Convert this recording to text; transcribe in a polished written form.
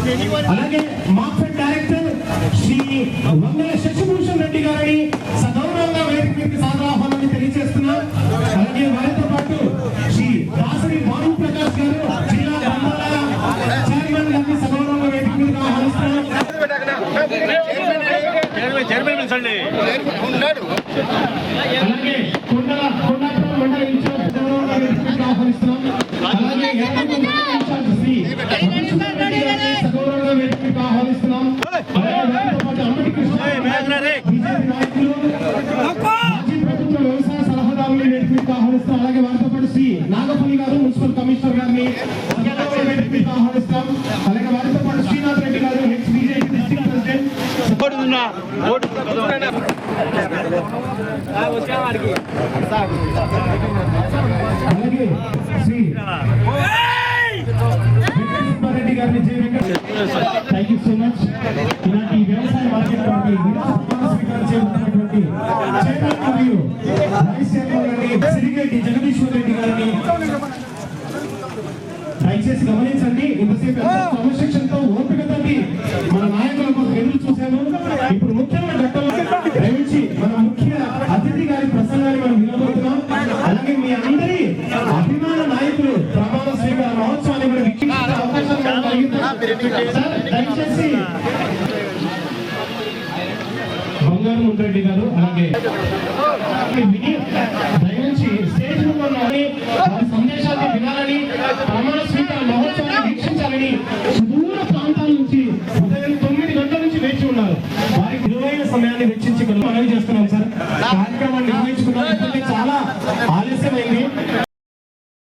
అలాగే market director Shri Vangala Sasibhushan Reddy గారిని సగౌరవంగా వేదిక మీదకి సాదర ఆహ్వానాన్ని తెలియజేస్తున్నాం. అలాగే వారితో పాటు శ్రీ దాసరి భాను ప్రకాష్ గారు జిల్లా చైర్మన్ గారిని సగౌరవంగా వేదిక మీదకి ఆహ్వానిస్తున్నాం. అలాగే కొండాపురం మండల ఇన్ఛార్జ్ సగౌరవంగా వేదిక మీదకి ఆహ్వానిస్తున్నాం. అలాగే ఇన్ఛార్జ్ శ్రీ సగౌరవంగా వేదిక మీదకి ఆహ్వానిస్తున్నాం. వ్యవసాయ సలహాదారులు వేదిక మీదకి ఆహ్వానిస్తాం. అలాగే వారితో పాటు శ్రీ నాగపల్లి గారు మున్సిపల్ కమిషనర్ గారిని వేదిక మీదకి ఆహ్వానిస్తాం. అలాగే వారితో పాటు శ్రీనాథ్ రెడ్డి గారు బీజేపీ డిస్ట్రిక్ట్ ప్రెసిడెంట్. అలాగే శ్రీ రెడ్డి గారిని థ్యాంక్ యూ సో మచ్. ఇలాంటి వ్యవసాయ మార్కెట్ స్వీకారం చేస్తున్నటువంటి చైర్మన్ మరియు వైస్ చైర్మన్ గారిని సిరిగెడ్డి జగదీశ్వర్ రెడ్డి గారిని దయచేసి గమనించండి. ఇంతసేపు క్రమశిక్షణతో ఓపికతో మన నాయకుల కోసం ఎదురు చూశాము. ఇప్పుడు ముఖ్యమైన ఘట్టంలో దయచి మన ముఖ్య అతిథి గారి ప్రసంగాన్ని మనం వినబోతున్నాం. అలాగే మీ అందరి అభిమాన నాయకులు ప్రమాణ స్వీకార మహోత్సవాన్ని కూడా వీక్షించే అవకాశం దయచేసి బంగారు ముద్రెడ్డి గారు అలాగే దయచేసి స్టేజ్ వారి సందేశాన్ని వినాలని ప్రమాణ స్వీకార మహోత్సవాన్ని వీక్షించాలని సుదూర ప్రాంతాల నుంచి ఉదయం 9 గంటల నుంచి వేచి ఉన్నారు. వారికి విలువైన సమయాన్ని వెచ్చించి మనవి చేస్తున్నాం సార్. కార్యక్రమాన్ని నిర్వహించుకున్నాం. చాలా ఆలస్యమైంది.